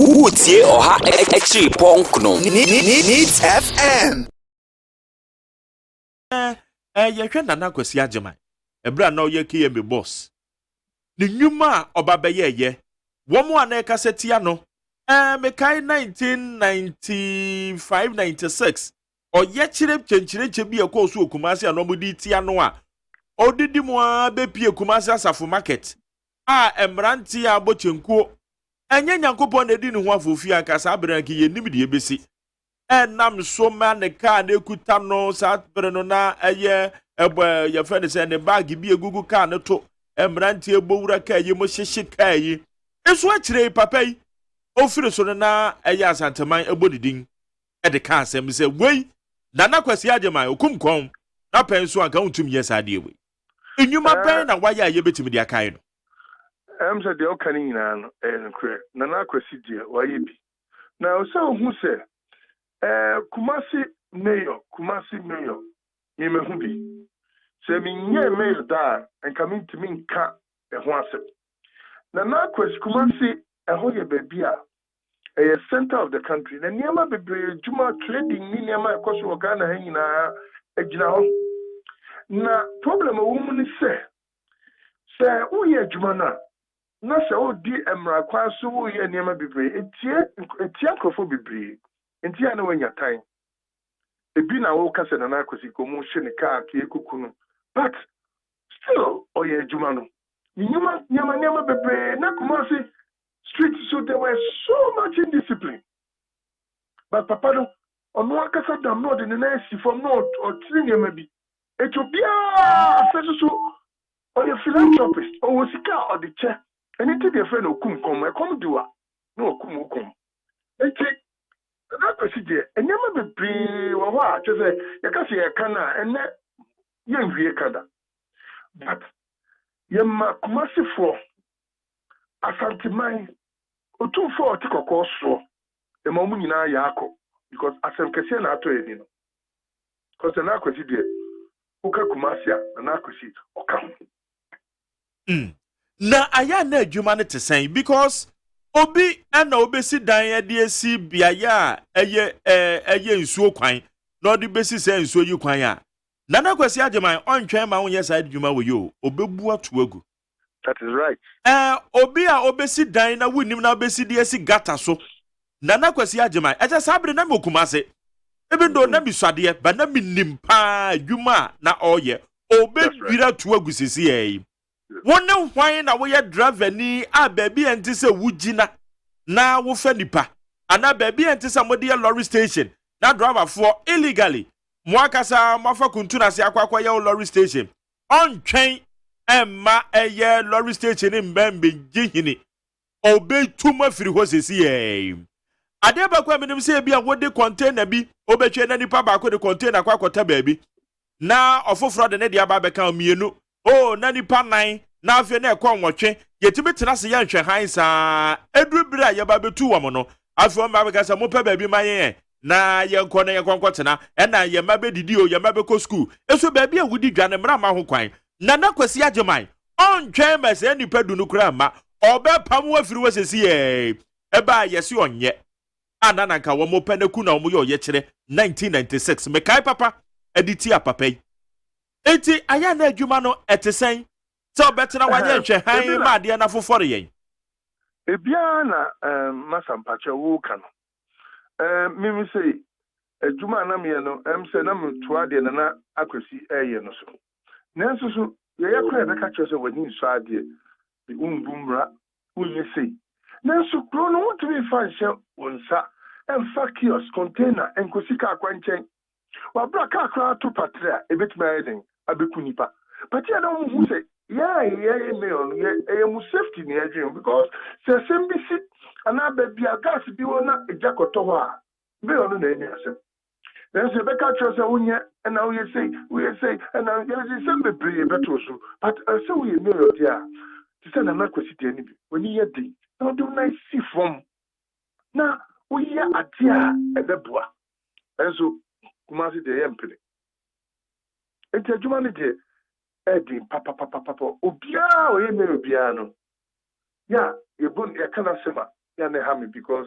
Utie Oha Echi Ponkno Needs FM. Yehwe Nana Kwesi Agyeman. Ebra na oye kiye me boss. Ni nyuma obabeye ye. Womo ana kasetia no. Me kai 1995-96. Oye chire bi ekọ so Kumasi anomudi tia no a. Odidi mu a bepie Kumasi Asafo market. Emranti a bochenkuo. Enye Nyankopon na di ne ho afofi akasa abranki ye nim de ebesi. Nam so ma ne ka na ekuta no sa bere no na eye ye fe ne se ne bag bi egugu ka ne to emranti ebowura ka ye mo hyehye ka yi eso akire papa yi ofire so na eye asanteman ebodidin de ka asem se wei Nana Kwesi Agyeman okumkom na penso anka untum yesa de we enyuma ben na waya ye betimi de akai no said the okani nyina no Nana Kwesi die waye bi na o se ohu se Kumasi mayor yemehu bi se minye mayor da enka mintimi nka ho asem Nana Kwesi Kumasi eho ye baabi a center of the country na niema bebre juma trading ni niema ekoso Ghana ha nyina agina ho na problem wo mu ni se uye juma na se odi emra kwa so uye niema bebre etie krofo bebre entia na wanya time ebi na wo kase Nana Kwesi komu hye ne ka ekukunu but still oye juma no niema bebre na Kumasi street so there were so much indiscipline but papa no ono akasa dam no de na si from no or niema bi Ethiopia so oye philanthropist o sika o de che anything dey friend okumkom e come do a no okum eti Nana Kwesi je enyama bebre wo a chese ye ka se ye kana enne ye nhwie kada but yemma Kumasi for asanteman otumfo otikoko so ema mu nyina ya akọ because asem kese na ato eni no because Nana Kwesi je uka Kumasi Nana Kwesi oka na aya na adwuma ne tesen because obi na obesi dan ya de esi biaya eye nsuo kwan na odi besi se nsuo yi kwan a Nana Kwesi Agyeman ontwen ma wonye side adwuma wo yo obebu atoagu. That is right. Obi a obesi dan na wunim na obesi de esi gata so Nana Kwesi Agyeman eja sabre na me Kumasi even though na bisade ba na minim pa adwuma na oye obedwira atoagu sisi yi wone hwan na wo ye driver ni a baabi enti se wugina na wo fa nipa ana baabi enti se mo de lorry station na driver for illegally mo akasa mo fa kuntu na se akwakwa ye lorry station ontwen emma eye lorry station mbembe gihini obetuma firi ho sesi ye ade ba kwa minim se bia wo de container bi obetwe na nipa ba ko de container kwa kwata baabi na ofoforo de ne de aba beka omienu na nipa nan na afie na ekọ nwotwe yetimi tena se ya nhwe han saa eduru bira ye ba betu wo mo no afie o ma be kasa mo pa baabi mayen na ye nkọ na ye konkọ tena na ye ma be didi o ye ma be ko school eso baabi a wudi dwane mra ma ho kwan Nana Kwesi Agyeman ontwe ma se nipa du no kura ma obe pam wa firi wasesi eba yesi onye anana nka wo mo pa na ku na wo ye kire 1996 me kai papa editi a papa yi enti aya na adwuma no etesen so betena wanye nhwe han ma de na fofore yen ebia na masampache wo ka no mimi sei adwuma na me no se na mtoa de Nana Kwesi eye no so nanso so ye yakra be ka kire so wani nso ade bi umbumra unye sei nanso kro no want to be fan she wonsa emfa kiosk container enkosika akwanchen wa bra ka kra to patria ebetima eden abekunipa but ya don't who say yeah me on mu safety ni dream because say sembisi ana baby gas bi wona ejakoto ho a be on na eni asem then say be ka tro say unye na we say and na you say be pray beto so but say we me o dia to say Nana Kwesi dia ni bi oni ye dey na do nice see from na we ya atia ebeboa enso Kumasi de yempele enti adwuma ne de edi papa obia o ye me obia no ya yebon ya kana sema ya na ha me because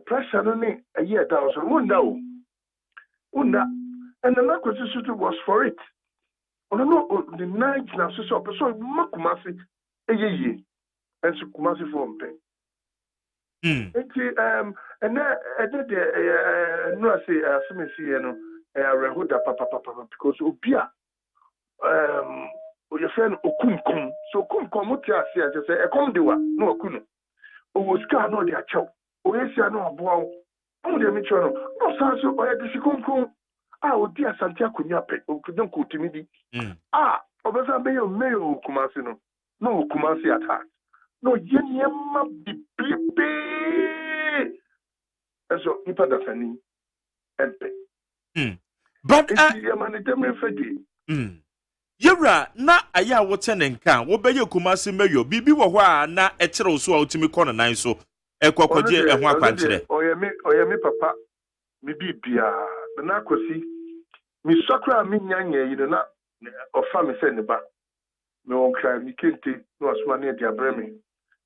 pressure no ne a year down so wonna and then acquisition was for it. No, the night now so Makumasi ye and so Kumasi for pay. And then I did no I say some see rehuda papa because Obia your friend Okumkum so Kumkum what I say a come dewa no Okuno. O ska no dia chow. O yesia no aboa. O de mi chono. No sanso o ya disikumkum. Odi asante akunya pe. O kudon ko timi di. Obesa be yo meyo Kumasi no. No Kumasi attack. No yenyema bibibi. So ipa da fani empe. But Yura na aya wote ne nka wo beye Kumasi meyo bibi wo ho a na e kire so a otimi kɔ nan so ekwakwagye ho akwankyere oyemi papa mi bibia na akosi mi sokra mi nyanya yi na ofa mi se ne ba me won kra mi kente no asoma ne dia breme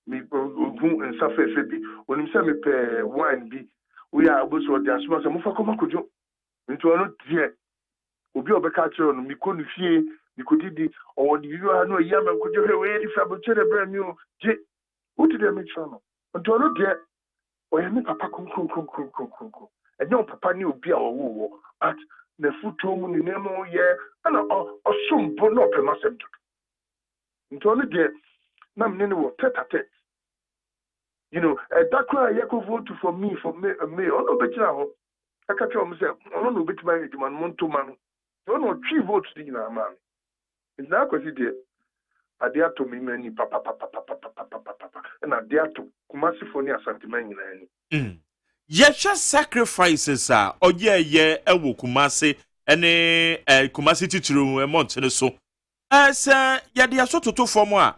mi hu nsafefe bi onim se mi pe wine bi we are oboso dia asoma se mo fa koma kojo nto no die obi obeka kire no mi ko no fie Nikudidi or the you are no yam could you away if I would tell a brand new J. What did I make channel? Until I get or you make papa cum. And no papa knew be our war at the foot home in Nemo year and or some bon up a massive. Until I get Nam Nino tete. You know, that cry Yako vote for me, a me, or no better. I catch myself, I don't know which man is man, man. Don't know 3 votes in our man. Now, because he did, I dare to me many papa, and I dare to Kumasi for near Santiman. Yesha sacrifices are or ye ewo Kumasi any Kumasi teacher a month and so. As yadia so to for moi.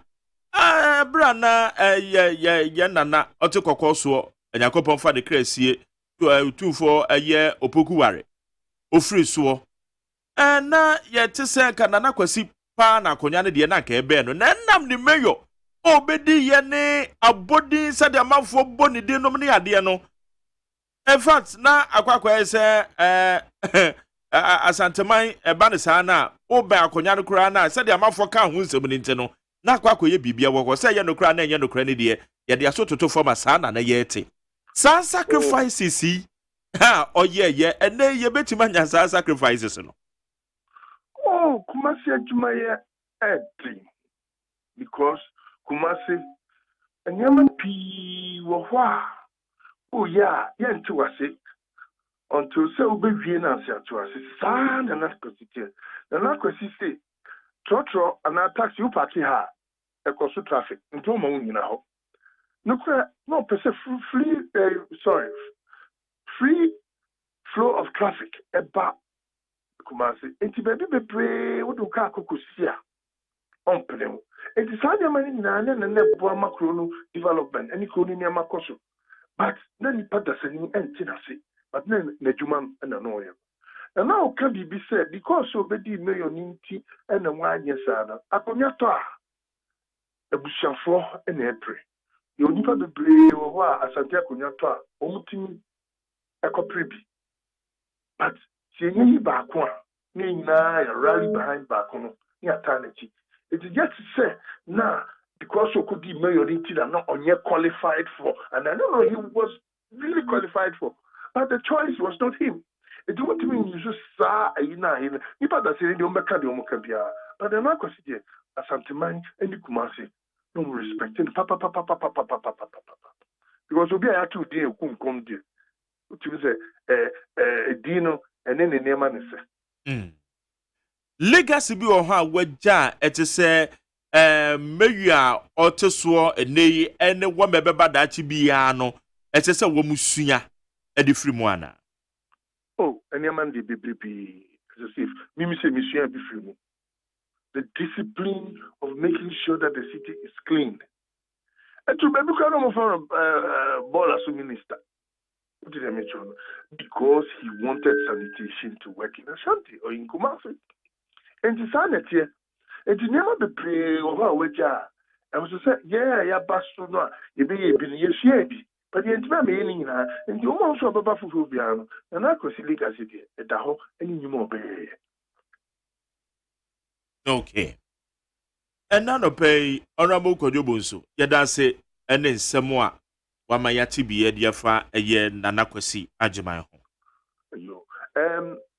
Brana yanana otoko so and Yakopon for the crazy 2 for a year opokuware. O free so. And na yet to say canana kwasi. Pa na konya ne de na ka ebe no na nam ni meyo obedi ye ne abodi sade amafo boni de nom ne ade no in fact na akwakwa ese asanteman eba ne sa na oba akonya no kura na sade amafo ka ho nsem ni nte no na akwakwa ye bibia wo se ye no kura na ye no kura ne de ye de aso toto forma sa na ye te sa sacrifices ha oye ye ene ye betima nya sa sacrifices no. Oh, Kumasi Ajumaya dream. Because Kumasi and Yaman P. Wawa. Oh, yeah, yen to us until so be Vienna to us. Sand and not constitute. The Nakwasi say, Trotro and I tax you party ha, a cost of traffic, and to moon now. No, free flow of traffic about. Kumasi enti baby bebre wo do ka kokosia ompene enti sadia mani na bo makro no development any kro ni makoso but na ni padasani enti na se but na djuma na no ye na na o ka bibi say because obedi mayor nti na wanye sada akonya to a ebusiafo na epre ye onipa bebre wo ho asante akonya to a omutimi ekoprebi but Yenyi baako a na rally behind baako no ni atanachi it is just to say na because so could be mayor that not only qualified for and I don't know he was really qualified for but the choice was not him it don't mean you just sa ina him ni pa da say the omeka de omoka bia but the man consider asanteman any Kumasi no respecting papa because obi a to dey kunkom dey to say dino and then the name is legacy bi o ha waja etese meya oteso enei ene wo mebeba da chi bia no etese wo musua edi free mu ana oh any man dey bibi as if me say musua be free mu the discipline of making sure that the city is clean and to be kind of ball as minister. What did I mention? Because he wanted sanitation to work in Ashanti or in Kumasi. And the sanity, and you never be pray over which I was say, yeah, basso no, you be a share. But the entire meaning, and you also have a buffer piano, and I could see legacy at the whole any more bay. Okay. And none of pay honorable Kodobunso, Yadase, and then Samoa, Wamayati be a dear fa a year Nanakwasi, Ajimai.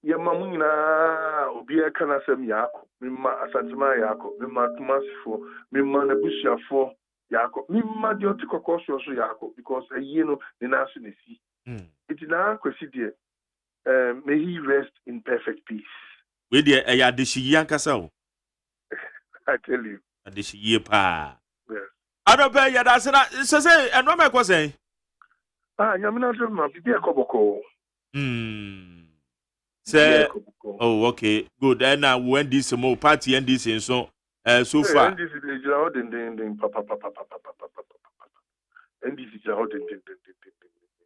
Yamamuna, Obia Canasem Yako, Mima Asantima Yako, Mima Tumasifo, Mima Nabusia for Yako, Mima Diotico Cosso Yako, because a year no the nationality. It is now considered, may he rest in perfect peace. With the Ayadishi Yankasao. I tell you. Adishi Yepa. Yes. I don't pay Yadasana, say, and no make was say. Yamina, be a coboko. Say, oh, okay, good. And now when this more party and this and so far. And this is the out and papa. And this is out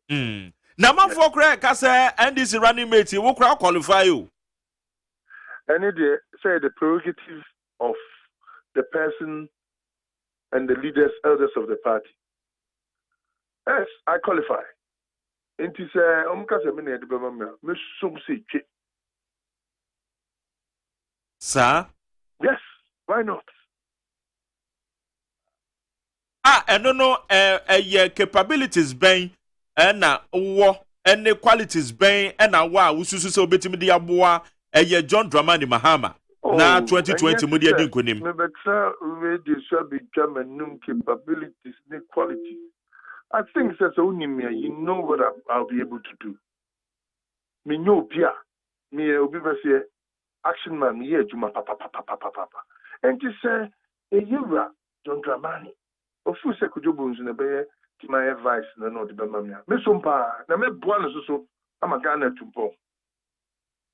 and Number 4 crack, I say, and this running mate, who crowd qualify you. And it say the prerogative of the person and the leaders, elders of the party. Yes, I qualify. And to say, Sir? Yes, why not? And no, capabilities bang, and war, and the qualities bang, and wow, who's so betting me the aboa, John Dramani Mahama. Now 2020 Mudia Dinkunim. But sir, radio shall become a new capabilities, new quality. I think that's only me. You know what I'll be able to do. Me know Pia. Me obi say action man me juma papa. And to say a year John Dramani. Of course I could do bones in a bear to my advice no no the bamamia. Me sompa na me buana so I'm a Ghana to bo.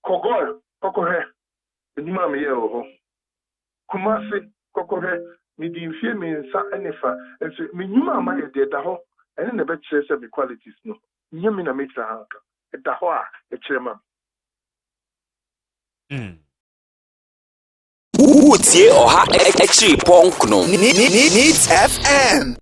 Kogoy, kokohe. Ni ma me ho. Kumasi kokohe me di fie me nsa enefa. And so me nyuma ma ye de da ho. And then the best says the qualities no. Nyamina makes a hanka. At the hoa, a chairman. Utie Oha Exi Pongno. Needs FM.